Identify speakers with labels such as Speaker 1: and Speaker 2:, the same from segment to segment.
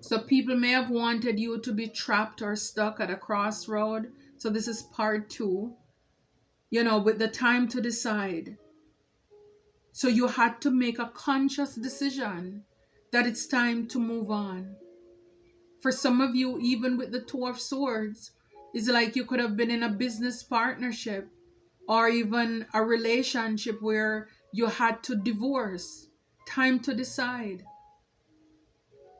Speaker 1: So people may have wanted you to be trapped or stuck at a crossroad. So this is part two, with the time to decide. So you had to make a conscious decision that it's time to move on. For some of you, even with the Two of Swords, it's like you could have been in a business partnership or even a relationship where you had to divorce. Time to decide.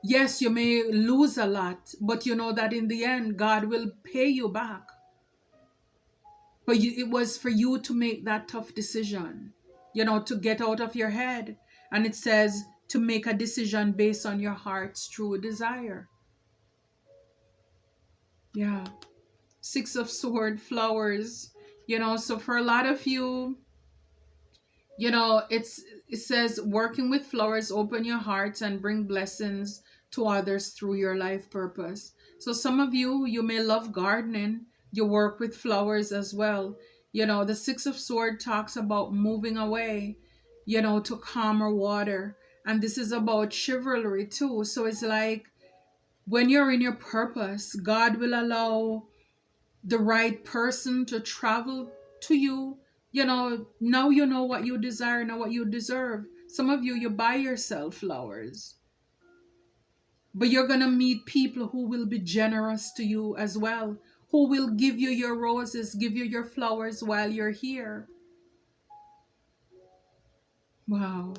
Speaker 1: Yes, you may lose a lot, but you know that in the end, God will pay you back. But it was for you to make that tough decision, to get out of your head. And it says to make a decision based on your heart's true desire. Yeah. Six of Sword, flowers. So for a lot of you, it says working with flowers, open your hearts and bring blessings to others through your life purpose. So some of you may love gardening. You work with flowers as well. The Six of Sword talks about moving away, to calmer water. And this is about chivalry too. So it's like when you're in your purpose, God will allow the right person to travel to you. Now you know what you desire, know what you deserve. Some of you buy yourself flowers, but you're going to meet people who will be generous to you as well, who will give you your roses, give you your flowers while you're here. Wow.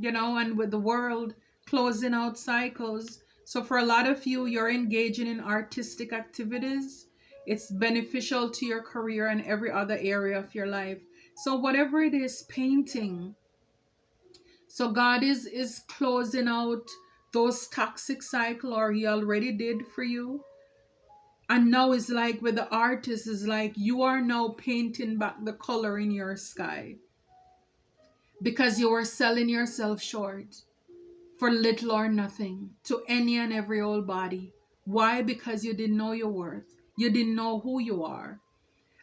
Speaker 1: And with the world closing out cycles, so for a lot of you, you're engaging in artistic activities. It's beneficial to your career and every other area of your life. So whatever it is, painting. So God is closing out those toxic cycle, or he already did for you. And now it's like with the artist, is like you are now painting back the color in your sky because you were selling yourself short for little or nothing to any and every old body. Why? Because you didn't know your worth. You didn't know who you are.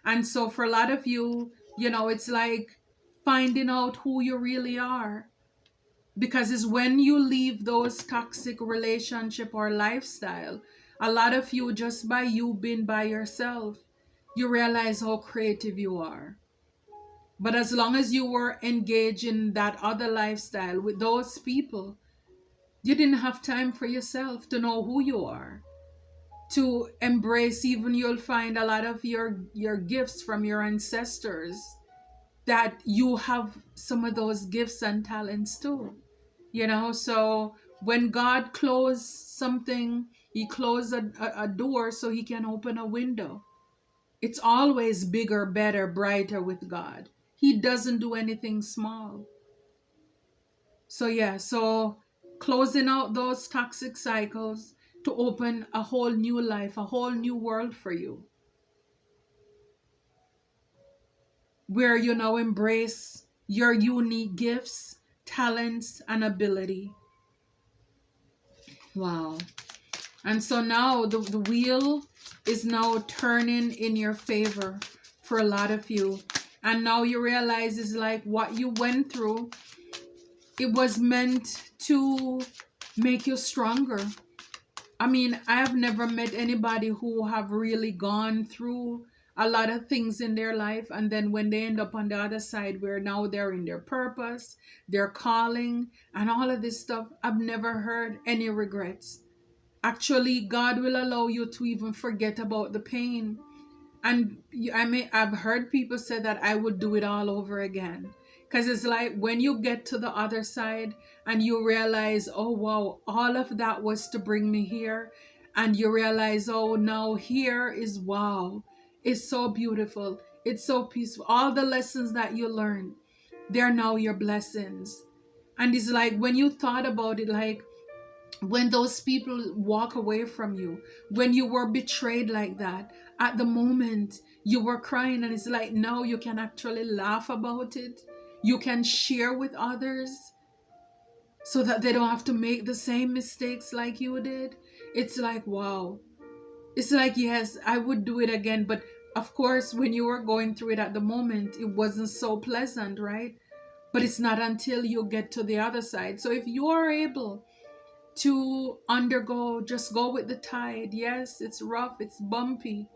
Speaker 1: And so for a lot of you, it's like finding out who you really are. Because it's when you leave those toxic relationship or lifestyle, a lot of you, just by you being by yourself, you realize how creative you are. But as long as you were engaged in that other lifestyle with those people, you didn't have time for yourself to know who you are, to embrace. Even you'll find a lot of your gifts from your ancestors, that you have some of those gifts and talents too. So when God closed something, he closed a door so he can open a window. It's always bigger, better, brighter with God. He doesn't do anything small. So yeah, so closing out those toxic cycles to open a whole new life, a whole new world for you, where you now embrace your unique gifts, talents, and ability. Wow. And so now the wheel is now turning in your favor for a lot of you. And now you realize it's like what you went through, it was meant to make you stronger. I mean, I have never met anybody who have really gone through a lot of things in their life, and then when they end up on the other side where now they're in their purpose, their calling, and all of this stuff, I've never heard any regrets. Actually, God will allow you to even forget about the pain. And I've heard people say that I would do it all over again. Because it's like when you get to the other side and you realize, oh wow, all of that was to bring me here. And you realize, oh, now here is wow. It's so beautiful. It's so peaceful. All the lessons that you learned, they're now your blessings. And it's like when you thought about it, like when those people walk away from you, when you were betrayed like that, at the moment you were crying, and it's like now you can actually laugh about it. You can share with others so that they don't have to make the same mistakes like you did. It's like, wow. It's like, yes, I would do it again. But of course, when you were going through it at the moment, it wasn't so pleasant, right? But it's not until you get to the other side. So if you are able to undergo, just go with the tide. Yes, it's rough, it's bumpy.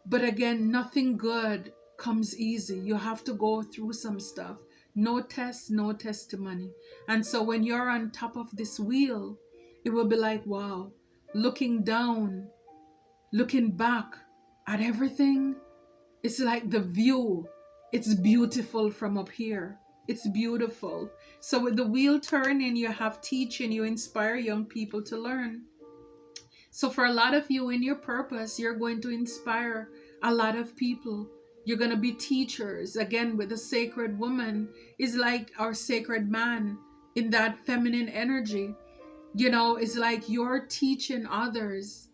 Speaker 1: But again, nothing good comes easy. You have to go through some stuff. No test, no testimony. And so when you're on top of this wheel, it will be like, wow, looking down, looking back at everything. It's like the view. It's beautiful from up here. It's beautiful. So with the wheel turning, you have teaching, you inspire young people to learn. So for a lot of you in your purpose, you're going to inspire a lot of people. You're going to be teachers. Again, with the sacred woman is like our sacred man in that feminine energy. You know, it's like you're teaching others,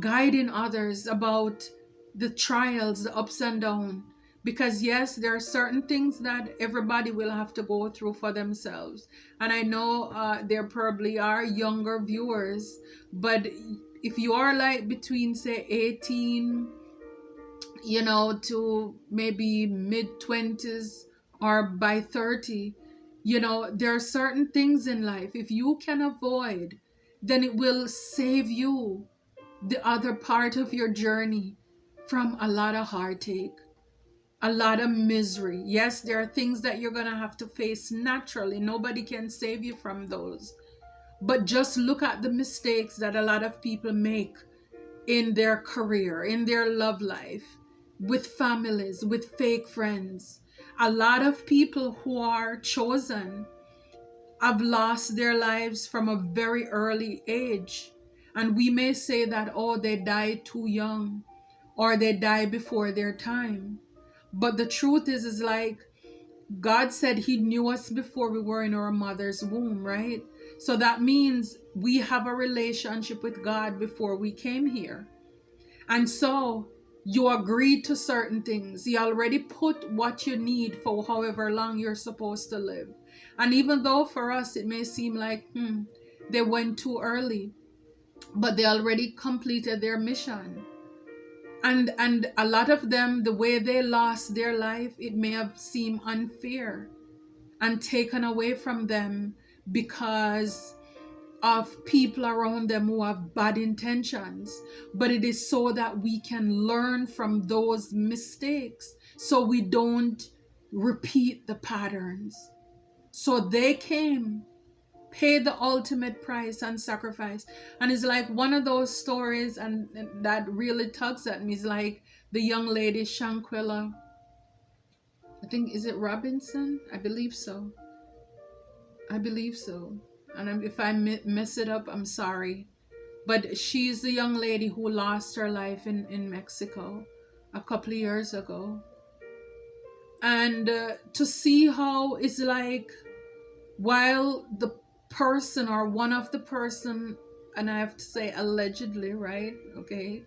Speaker 1: guiding others about the trials, the ups and downs. Because yes, there are certain things that everybody will have to go through for themselves. And I know there probably are younger viewers, but if you are like between say 18, you know, to maybe mid-20s or by 30, you know, there are certain things in life, if you can avoid, then it will save you the other part of your journey from a lot of heartache, a lot of misery. Yes, there are things that you're going to have to face naturally. Nobody can save you from those. But just look at the mistakes that a lot of people make in their career, in their love life, with families, with fake friends. A lot of people who are chosen have lost their lives from a very early age. And we may say that, oh, they died too young or they died before their time. But the truth is like God said he knew us before we were in our mother's womb, right? So that means we have a relationship with God before we came here. And so you agreed to certain things. He already put what you need for however long you're supposed to live. And even though for us it may seem like, they went too early, but they already completed their mission. And a lot of them, the way they lost their life, it may have seemed unfair and taken away from them because of people around them who have bad intentions. But it is so that we can learn from those mistakes so we don't repeat the patterns. So they came, paid the ultimate price and sacrifice. And it's like one of those stories, and that really tugs at me, is like the young lady Shanquella, I think, is it Robinson? I believe so. And if I mess it up, I'm sorry. But she's the young lady who lost her life in Mexico a couple of years ago. And to see how it's like, while the person or one of the person, and I have to say allegedly, right? Okay.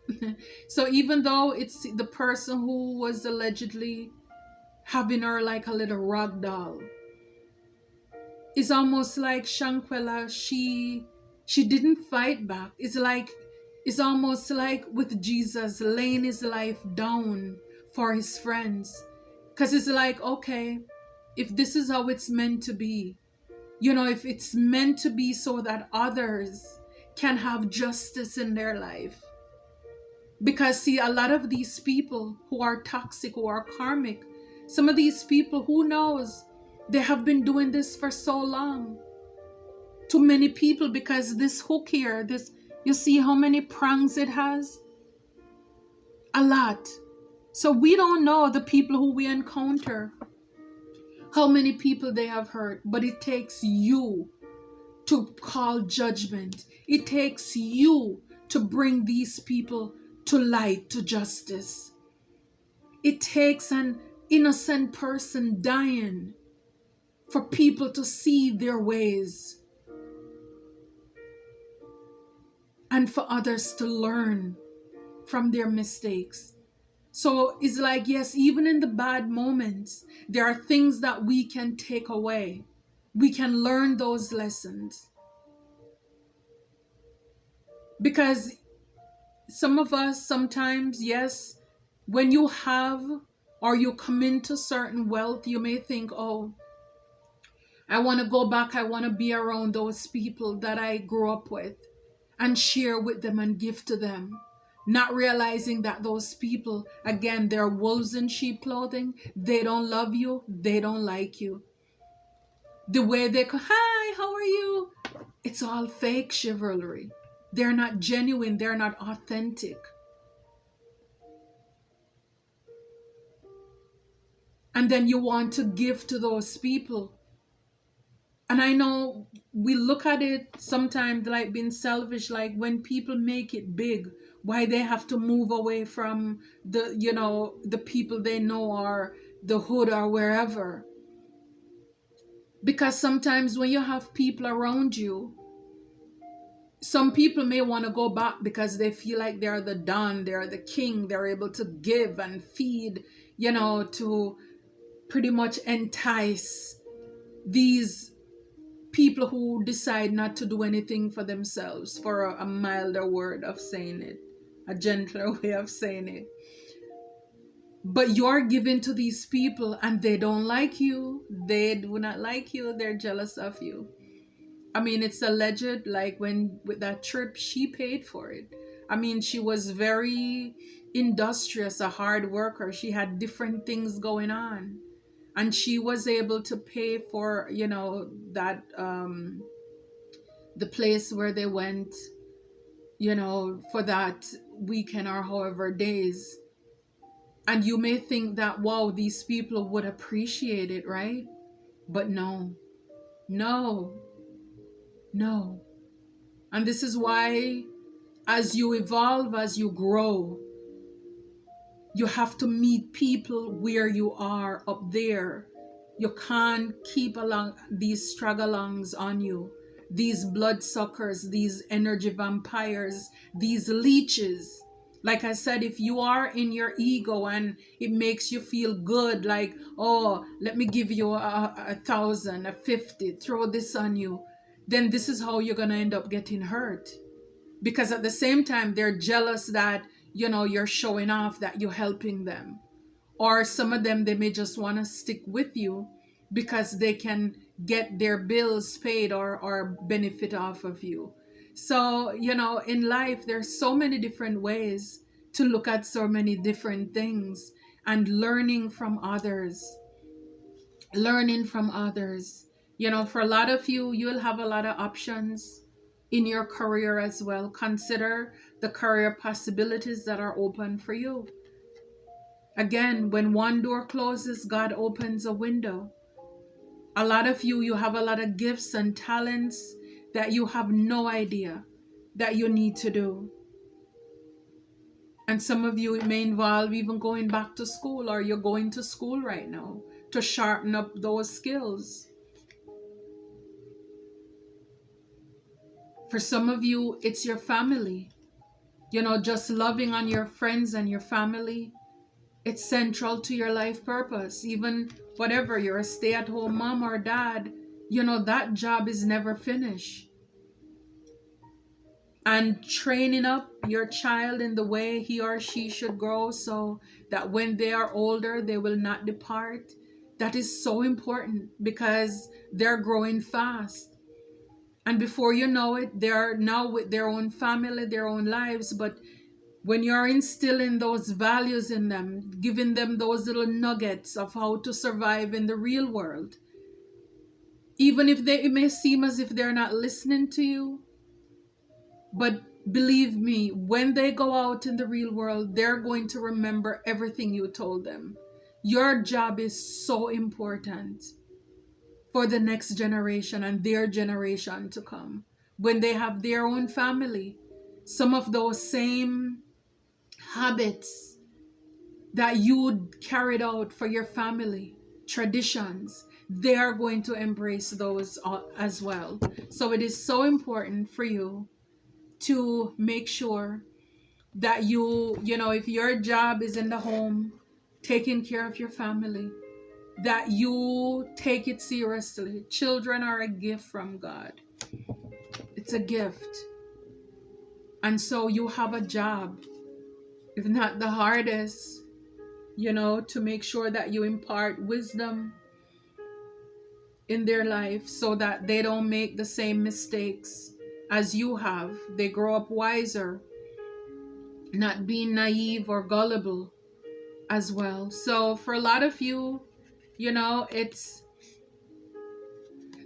Speaker 1: So even though it's the person who was allegedly having her like a little rag doll, it's almost like Shanquella, she didn't fight back. It's almost like with Jesus laying his life down for his friends. Because it's like, okay, if this is how it's meant to be, you know, if it's meant to be so that others can have justice in their life. Because see, a lot of these people who are toxic, who are karmic, some of these people, who knows, they have been doing this for so long to many people. Because this hook here, this, you see how many prongs it has? A lot. So we don't know the people who we encounter, how many people they have hurt. But it takes you to call judgment. It takes you to bring these people to light, to justice. It takes an innocent person dying for people to see their ways and for others to learn from their mistakes. So it's like, yes, even in the bad moments, there are things that we can take away. We can learn those lessons. Because some of us sometimes, yes, when you have or you come into certain wealth, you may think, oh, I want to go back. I want to be around those people that I grew up with and share with them and give to them. Not realizing that those people, again, they're wolves in sheep clothing. They don't love you. They don't like you. The way they go, hi, how are you? It's all fake chivalry. They're not genuine. They're not authentic. And then you want to give to those people. And I know we look at it sometimes like being selfish, like when people make it big, why they have to move away from the people they know or the hood or wherever. Because sometimes when you have people around you, some people may want to go back because they feel like they're the don, they're the king, they're able to give and feed, to pretty much entice these people who decide not to do anything for themselves, for a milder word of saying it, a gentler way of saying it. But you're giving to these people and they don't like you. They do not like you. They're jealous of you. I mean, it's alleged, like when with that trip, she paid for it. I mean, she was very industrious, a hard worker. She had different things going on. And she was able to pay for, that, the place where they went, for that weekend or however days. And you may think that, wow, these people would appreciate it, right? But no. And this is why, as you evolve, as you grow, you have to meet people where you are up there. You can't keep along these struggle-alongs on you, these bloodsuckers, these energy vampires, these leeches. Like I said, if you are in your ego and it makes you feel good, like, oh, let me give you 1,000, 50, throw this on you, then this is how you're going to end up getting hurt. Because at the same time, they're jealous that, you're showing off that you're helping them. Or some of them, they may just want to stick with you because they can get their bills paid or benefit off of you. So, in life, there's so many different ways to look at so many different things, and learning from others. For a lot of you, you'll have a lot of options in your career as well. Consider the career possibilities that are open for you. Again, when one door closes, God opens a window. A lot of you have a lot of gifts and talents that you have no idea that you need to do. And some of you, it may involve even going back to school, or you're going to school right now to sharpen up those skills. For some of you, it's your family. Just loving on your friends and your family. It's central to your life purpose. Even whatever, you're a stay-at-home mom or dad, that job is never finished. And training up your child in the way he or she should grow so that when they are older, they will not depart. That is so important because they're growing fast. And before you know it, they're now with their own family, their own lives. But when you're instilling those values in them, giving them those little nuggets of how to survive in the real world, even if it may seem as if they're not listening to you, but believe me, when they go out in the real world, they're going to remember everything you told them. Your job is so important for the next generation and their generation to come. When they have their own family, some of those same habits that you carried out for your family, traditions, they are going to embrace those as well. So it is so important for you to make sure that if your job is in the home, taking care of your family, that you take it seriously. Children are a gift from God. It's a gift. And so you have a job, if not the hardest, to make sure that you impart wisdom, in their life so that they don't make the same mistakes as you have. They grow up wiser, not being naive or gullible as well. So for a lot of you, it's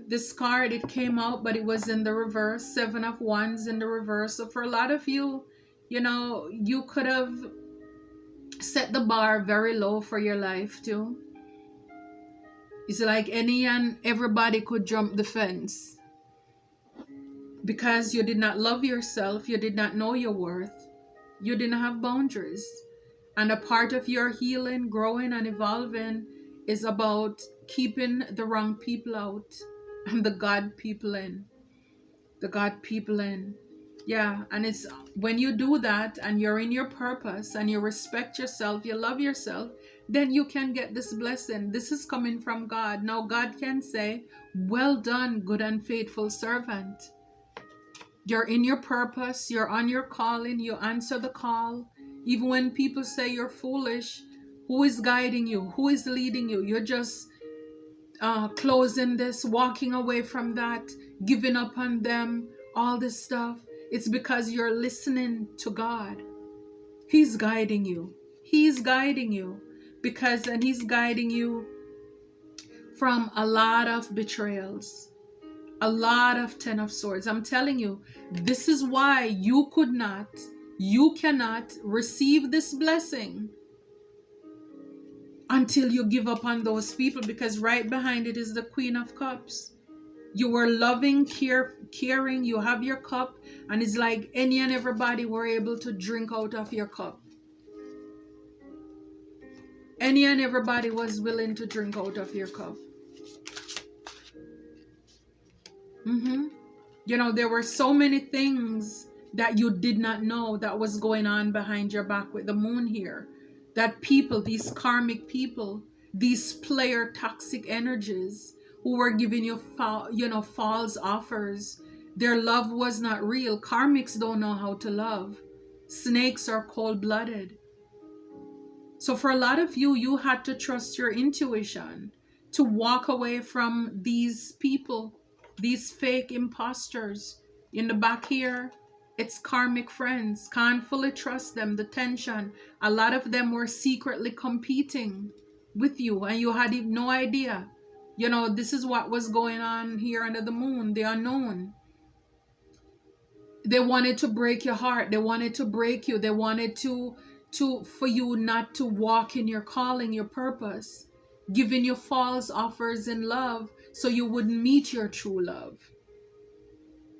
Speaker 1: this card, it came out, but it was in the reverse. 7 of Wands in the reverse. So for a lot of you, you could have set the bar very low for your life too. It's like any and everybody could jump the fence because you did not love yourself, you did not know your worth, you didn't have boundaries. And a part of your healing, growing, and evolving is about keeping the wrong people out and the God people in. The God people in. Yeah, and it's when you do that and you're in your purpose and you respect yourself, you love yourself, then you can get this blessing. This is coming from God. Now God can say, well done, good and faithful servant. You're in your purpose, you're on your calling, you answer the call. Even when people say you're foolish, who is guiding you? Who is leading you? You're just closing this, walking away from that, giving up on them, all this stuff. It's because you're listening to God. He's guiding you. He's guiding you and he's guiding you from a lot of betrayals, a lot of 10 of Swords. I'm telling you, this is why you cannot receive this blessing until you give up on those people, because right behind it is the Queen of Cups. You were loving, caring, you have your cup, and it's like any and everybody were able to drink out of your cup. Any and everybody was willing to drink out of your cup. There were so many things that you did not know that was going on behind your back with the moon here. That people, these karmic people, these player toxic energies who were giving you, false offers. Their love was not real. Karmics don't know how to love. Snakes are cold-blooded. So for a lot of you, you had to trust your intuition to walk away from these people, these fake imposters. In the back here, it's karmic friends. Can't fully trust them. The tension. A lot of them were secretly competing with you and you had no idea. This is what was going on here under the moon, the unknown. They wanted to break your heart. They wanted to break you. They wanted for you not to walk in your calling, your purpose, giving you false offers in love so you wouldn't meet your true love.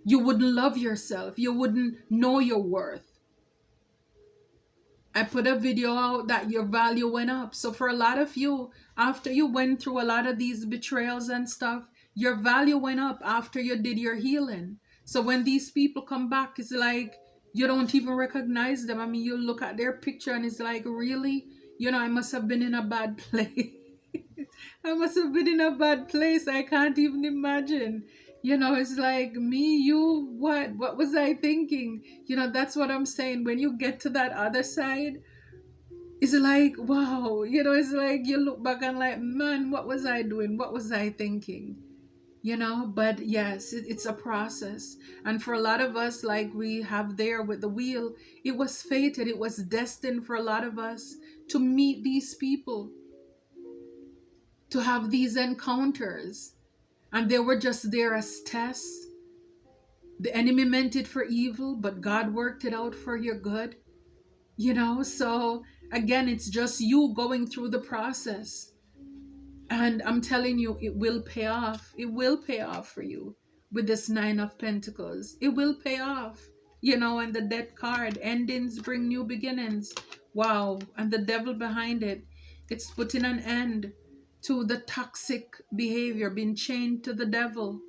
Speaker 1: You wouldn't love yourself. You wouldn't know your worth. I put a video out that your value went up. So for a lot of you, after you went through a lot of these betrayals and stuff, your value went up after you did your healing. So when these people come back, it's like you don't even recognize them. I mean, you look at their picture and it's like, really? I must have been in a bad place. I must have been in a bad place. I can't even imagine. It's like, me, you, what was I thinking? That's what I'm saying. When you get to that other side, it's like, wow, it's like you look back and like, man, what was I doing? What was I thinking? But yes, it's a process. And for a lot of us, like we have there with the wheel, it was fated. It was destined for a lot of us to meet these people, to have these encounters. And they were just there as tests. The enemy meant it for evil, but God worked it out for your good. So again, it's just you going through the process. And I'm telling you, it will pay off. It will pay off for you with this 9 of Pentacles. It will pay off. And the Death card, endings bring new beginnings. Wow. And the devil behind it, it's putting an end to the toxic behavior, being chained to the devil.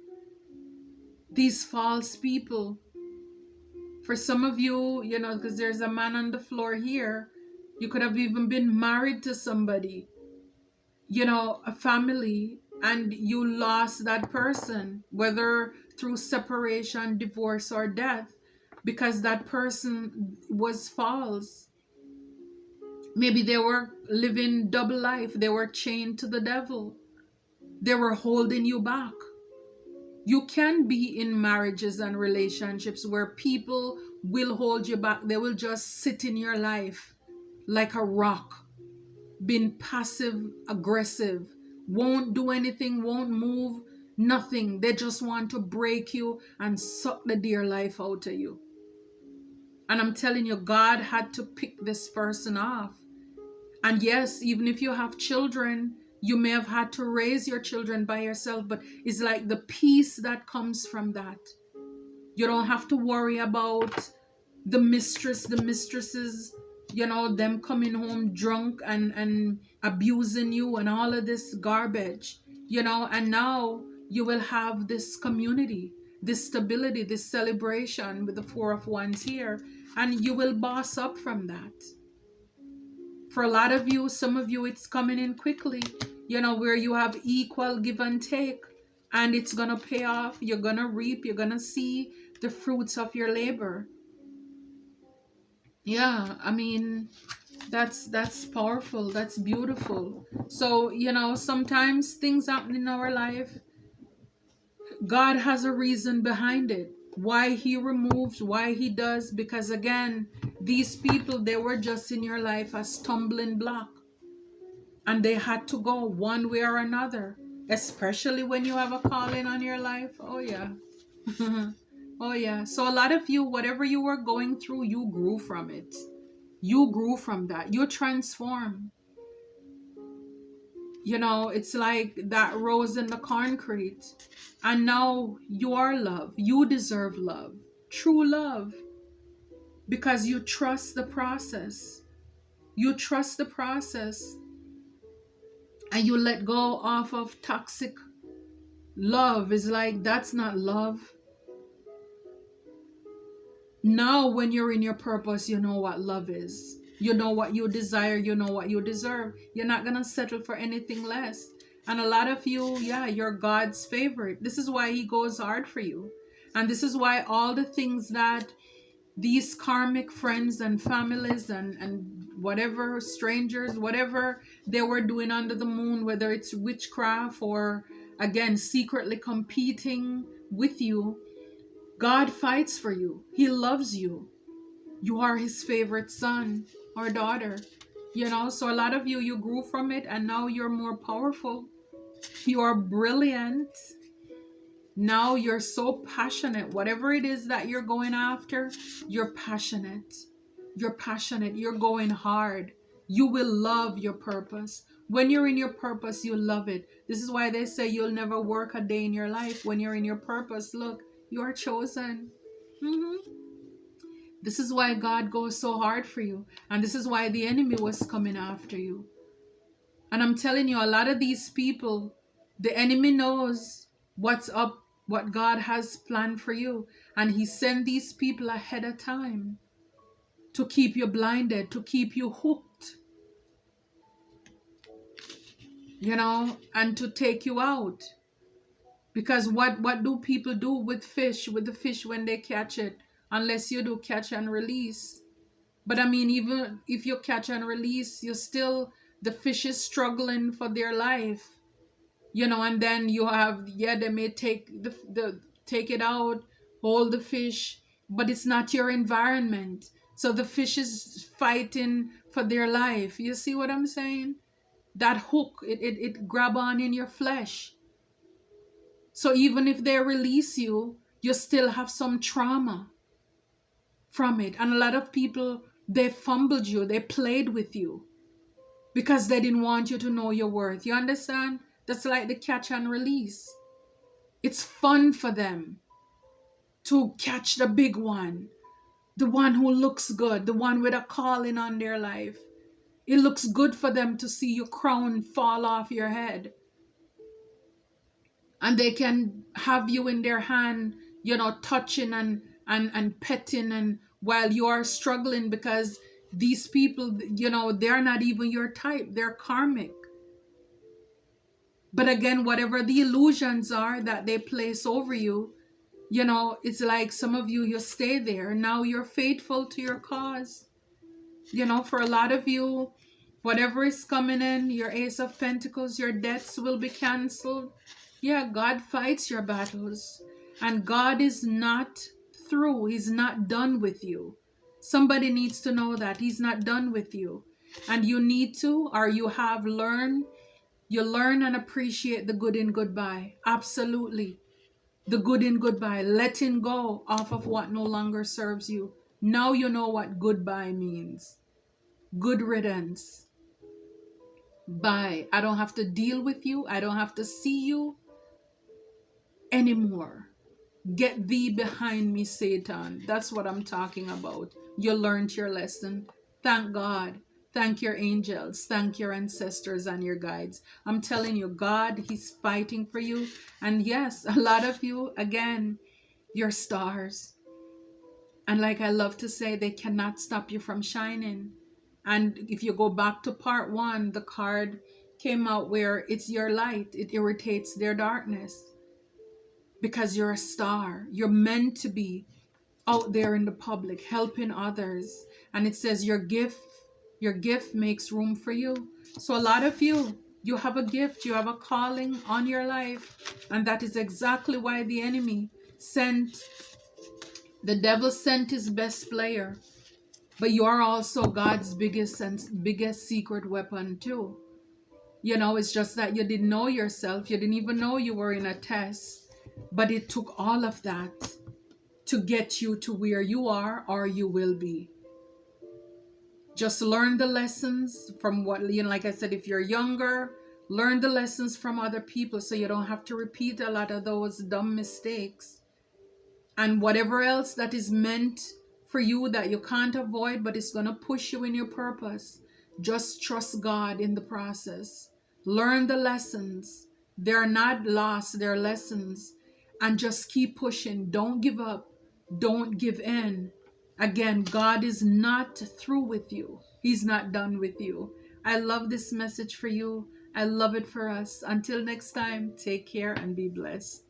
Speaker 1: These false people. For some of you, because there's a man on the floor here, you could have even been married to somebody, a family, and you lost that person, whether through separation, divorce, or death, because that person was false. Maybe they were living double life. They were chained to the devil. They were holding you back. You can be in marriages and relationships where people will hold you back. They will just sit in your life like a rock, being passive aggressive, won't do anything, won't move, nothing. They just want to break you and suck the dear life out of you. And I'm telling you, God had to pick this person off. And yes, even if you have children, you may have had to raise your children by yourself, but it's like the peace that comes from that. You don't have to worry about the mistresses, them coming home drunk and abusing you and all of this garbage, and now you will have this community, this stability, this celebration with the Four of Wands here, and you will boss up from that. For a lot of you, some of you, it's coming in quickly, where you have equal give and take, and it's going to pay off. You're going to reap, you're going to see the fruits of your labor. Yeah, I mean, that's powerful. That's beautiful. So, sometimes things happen in our life. God has a reason behind it. Why he removes, why he does, because again, these people, they were just in your life a stumbling block. And they had to go one way or another, especially when you have a calling on your life. Oh, yeah. Oh, yeah. So a lot of you, whatever you were going through, you grew from it. You grew from that. You transformed. It's like that rose in the concrete. And now you are love. You deserve love. True love. Because you trust the process. You trust the process. And you let go off of toxic love. Is like, that's not love. Now when you're in your purpose, you know what love is. You know what you desire. You know what you deserve. You're not going to settle for anything less. And a lot of you, yeah, you're God's favorite. This is why he goes hard for you. And this is why all the things that these karmic friends and families and whatever, strangers, whatever they were doing under the moon, whether it's witchcraft or, again, secretly competing with you, God fights for you. He loves you. You are his favorite son or daughter. So a lot of you, you grew from it and now you're more powerful. You are brilliant. Now you're so passionate. Whatever it is that you're going after, you're passionate. You're passionate. You're going hard. You will love your purpose. When you're in your purpose, you love it. This is why they say you'll never work a day in your life. When you're in your purpose, look, you are chosen. This is why God goes so hard for you. And this is why the enemy was coming after you. And I'm telling you, a lot of these people, the enemy knows what's up, what God has planned for you. And he sent these people ahead of time to keep you blinded, to keep you hooked, and to take you out. Because what do people do with the fish when they catch it? Unless you do catch and release. But I mean, even if you catch and release, the fish is struggling for their life. And then you have, they may take take it out, hold the fish, but it's not your environment. So the fish is fighting for their life. You see what I'm saying? That hook, it grab on in your flesh. So even if they release you, you still have some trauma from it. And a lot of people, they fumbled you, they played with you because they didn't want you to know your worth. You understand? That's like the catch and release. It's fun for them to catch the big one, the one who looks good, the one with a calling on their life. It looks good for them to see your crown fall off your head. And they can have you in their hand, touching and petting, and while you are struggling because these people, they're not even your type. They're karmic. But again, whatever the illusions are that they place over you, it's like some of you, you stay there. Now you're faithful to your cause. For a lot of you, Whatever is coming in, your Ace of Pentacles, your debts will be canceled. Yeah, God fights your battles. And God is not through. He's not done with you. Somebody needs to know that. He's not done with you. And you need to, or you have learned, you learn and appreciate the good in goodbye. Absolutely. The good in goodbye. Letting go off of what no longer serves you. Now you know what goodbye means. Good riddance. Bye. I don't have to deal with you. I don't have to see you anymore. Get thee behind me, Satan. That's what I'm talking about. You learned your lesson. Thank God. Thank your angels. Thank your ancestors and your guides. I'm telling you, God, He's fighting for you. And yes, a lot of you, again, you're stars. And like I love to say, they cannot stop you from shining. And if you go back to part 1, the card came out where it's your light. It irritates their darkness. Because you're a star. You're meant to be out there in the public, helping others. And it says your gift makes room for you. So a lot of you, you have a gift, you have a calling on your life. And that is exactly why the enemy sent, the devil sent his best player. But you are also God's biggest secret weapon too. You know, it's just that you didn't know yourself. You didn't even know you were in a test. But it took all of that to get you to where you are or you will be. Just learn the lessons from what, you know, like I said, if you're younger, learn the lessons from other people so you don't have to repeat a lot of those dumb mistakes. And whatever else that is meant for you that you can't avoid, but it's going to push you in your purpose, just trust God in the process. Learn the lessons. They're not lost, they're lessons. And just keep pushing. Don't give up. Don't give in. Again, God is not through with you. He's not done with you. I love this message for you. I love it for us. Until next time, take care and be blessed.